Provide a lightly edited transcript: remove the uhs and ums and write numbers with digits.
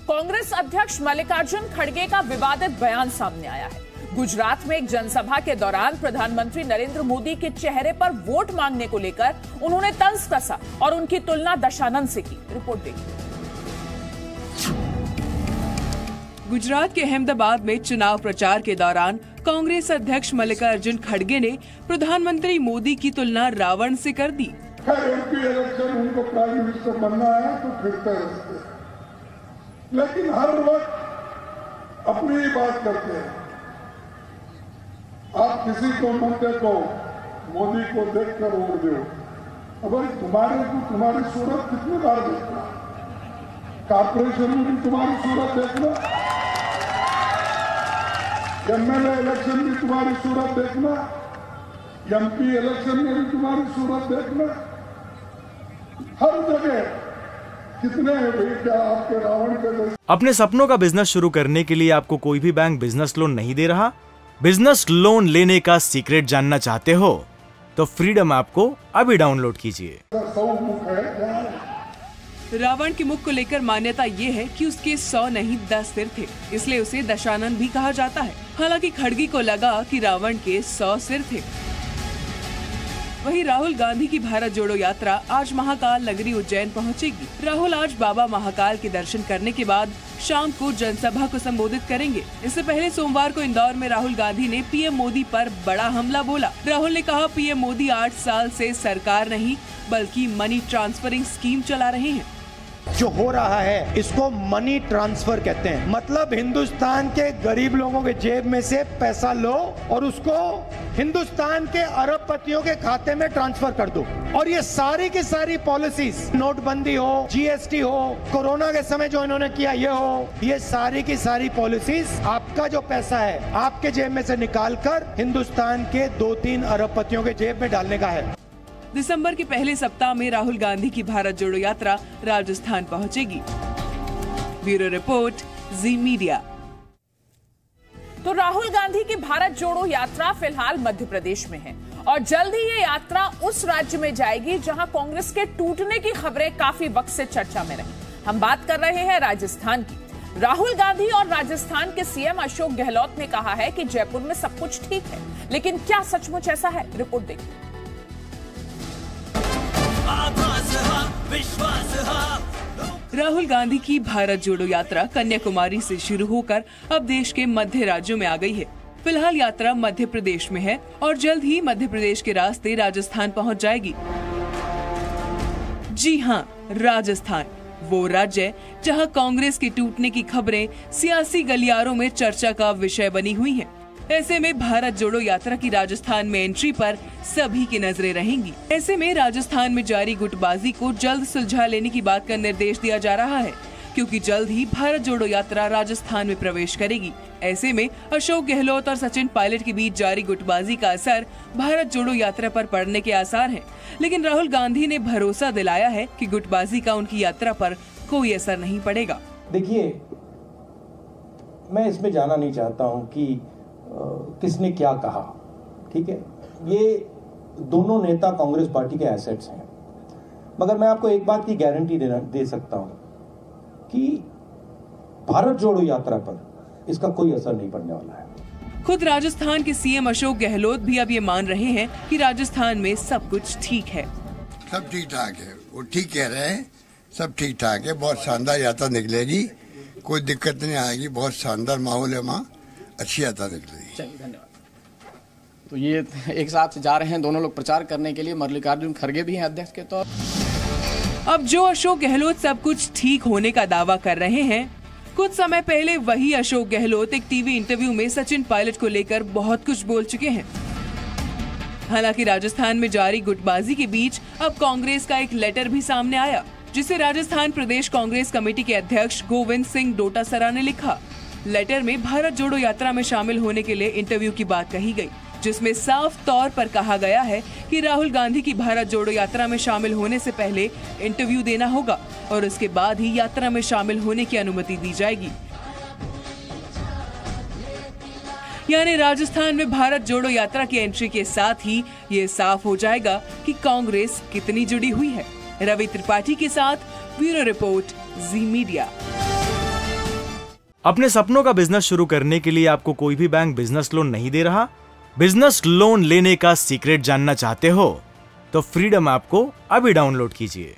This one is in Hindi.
कांग्रेस अध्यक्ष मल्लिकार्जुन खड़गे का विवादित बयान सामने आया है। गुजरात में एक जनसभा के दौरान प्रधानमंत्री नरेंद्र मोदी के चेहरे पर वोट मांगने को लेकर उन्होंने तंज कसा और उनकी तुलना दशानंद से की। रिपोर्ट देखिए। गुजरात के अहमदाबाद में चुनाव प्रचार के दौरान कांग्रेस अध्यक्ष मल्लिकार्जुन खड़गे ने प्रधानमंत्री मोदी की तुलना रावण से कर दी। एमपी इलेक्शन उनको प्राइम मिनिस्टर बनना है तो फिरते रहते, लेकिन हर वक्त अपनी ही बात करते हैं। आप किसी को मत देखो, मोदी को देखकर वोट दो। अब तुम्हारी सूरत कितनी बार देखना, कॉर्पोरेशन में भी तुम्हारी सूरत देखना, एमएलए इलेक्शन में तुम्हारी सूरत देखना, एमपी इलेक्शन में भी तुम्हारी सूरत देखना। हर जगह कितने क्या आपके रावण के। अपने सपनों का बिजनेस शुरू करने के लिए आपको कोई भी बैंक बिजनेस लोन नहीं दे रहा? बिजनेस लोन लेने का सीक्रेट जानना चाहते हो तो फ्रीडम ऐप को अभी डाउनलोड कीजिए। रावण के मुख को लेकर मान्यता ये है कि उसके 100 नहीं 10 सिर थे, इसलिए उसे दशानन भी कहा जाता है। हालांकि खड़गे को लगा कि रावण के 100 सिर थे। वहीं राहुल गांधी की भारत जोड़ो यात्रा आज महाकाल नगरी उज्जैन पहुंचेगी। राहुल आज बाबा महाकाल के दर्शन करने के बाद शाम को जनसभा को संबोधित करेंगे। इससे पहले सोमवार को इंदौर में राहुल गांधी ने पीएम मोदी पर बड़ा हमला बोला। राहुल ने कहा, पीएम मोदी 8 साल से सरकार नहीं बल्कि मनी ट्रांसफरिंग स्कीम चला रहे हैं। जो हो रहा है इसको मनी ट्रांसफर कहते हैं। मतलब हिंदुस्तान के गरीब लोगों के जेब में से पैसा लो और उसको हिंदुस्तान के अरबपतियों के खाते में ट्रांसफर कर दो। और ये सारी की सारी पॉलिसीज, नोटबंदी हो, जीएसटी हो, कोरोना के समय जो इन्होंने किया ये हो, ये सारी की सारी पॉलिसीज आपका जो पैसा है आपके जेब में से निकाल कर हिंदुस्तान के 2-3 अरबपतियों के जेब में डालने का है। दिसंबर के पहले सप्ताह में राहुल गांधी की भारत जोड़ो यात्रा राजस्थान पहुंचेगी। ब्यूरो रिपोर्ट, जी मीडिया। तो राहुल गांधी की भारत जोड़ो यात्रा फिलहाल मध्य प्रदेश में है और जल्द ही ये यात्रा उस राज्य में जाएगी जहां कांग्रेस के टूटने की खबरें काफी वक्त से चर्चा में रही। हम बात कर रहे हैं राजस्थान की। राहुल गांधी और राजस्थान के सीएम अशोक गहलोत ने कहा है कि जयपुर में सब कुछ ठीक है, लेकिन क्या सचमुच ऐसा है? रिपोर्ट देखिए। राहुल गांधी की भारत जोड़ो यात्रा कन्याकुमारी से शुरू होकर अब देश के मध्य राज्यों में आ गई है। फिलहाल यात्रा मध्य प्रदेश में है और जल्द ही मध्य प्रदेश के रास्ते राजस्थान पहुंच जाएगी। जी हां, राजस्थान, वो राज्य जहां कांग्रेस के टूटने की खबरें सियासी गलियारों में चर्चा का विषय बनी हुई हैं। ऐसे में भारत जोड़ो यात्रा की राजस्थान में एंट्री पर सभी की नजरें रहेंगी। ऐसे में राजस्थान में जारी गुटबाजी को जल्द सुलझा लेने की बात का निर्देश दिया जा रहा है, क्योंकि जल्द ही भारत जोड़ो यात्रा राजस्थान में प्रवेश करेगी। ऐसे में अशोक गहलोत और सचिन पायलट के बीच जारी गुटबाजी का असर भारत जोड़ो यात्रा पर पड़ने के आसार हैं। लेकिन राहुल गांधी ने भरोसा दिलाया है कि गुटबाजी का उनकी यात्रा पर कोई असर नहीं पड़ेगा। देखिए, मैं इसमें जाना नहीं चाहता हूँ कि किसने क्या कहा, ठीक है। ये दोनों नेता कांग्रेस पार्टी के एसेट्स हैं, मगर मैं आपको एक बात की गारंटी दे सकता हूं कि भारत जोड़ो यात्रा पर इसका कोई असर नहीं पड़ने वाला है। खुद राजस्थान के सीएम अशोक गहलोत भी अब ये मान रहे हैं कि राजस्थान में सब कुछ ठीक है। सब ठीक ठाक है, वो ठीक कह रहे हैं, सब ठीक ठाक है। बहुत शानदार यात्रा निकलेगी, कोई दिक्कत नहीं आएगी। बहुत शानदार माहौल है, वहाँ अच्छी यात्रा निकलेगी। धन्यवाद। तो ये एक साथ जा रहे हैं दोनों लोग प्रचार करने के लिए। मल्लिकार्जुन खड़गे भी हैं अध्यक्ष के तौर। अब जो अशोक गहलोत सब कुछ ठीक होने का दावा कर रहे हैं, कुछ समय पहले वही अशोक गहलोत एक टीवी इंटरव्यू में सचिन पायलट को लेकर बहुत कुछ बोल चुके हैं। हालांकि राजस्थान में जारी गुटबाजी के बीच अब कांग्रेस का एक लेटर भी सामने आया, जिसे राजस्थान प्रदेश कांग्रेस कमेटी के अध्यक्ष गोविंद सिंह डोटासरा ने लिखा। लेटर में भारत जोड़ो यात्रा में शामिल होने के लिए इंटरव्यू की बात कही गई, जिसमें साफ तौर पर कहा गया है कि राहुल गांधी की भारत जोड़ो यात्रा में शामिल होने से पहले इंटरव्यू देना होगा और उसके बाद ही यात्रा में शामिल होने की अनुमति दी जाएगी। यानी राजस्थान में भारत जोड़ो यात्रा की एंट्री के साथ ही ये साफ हो जाएगा कि कांग्रेस कितनी जुड़ी हुई है। रवि त्रिपाठी के साथ ब्यूरो रिपोर्ट, जी मीडिया। अपने सपनों का बिजनेस शुरू करने के लिए आपको कोई भी बैंक बिजनेस लोन नहीं दे रहा? बिजनेस लोन लेने का सीक्रेट जानना चाहते हो तो फ्रीडम ऐप को अभी डाउनलोड कीजिए।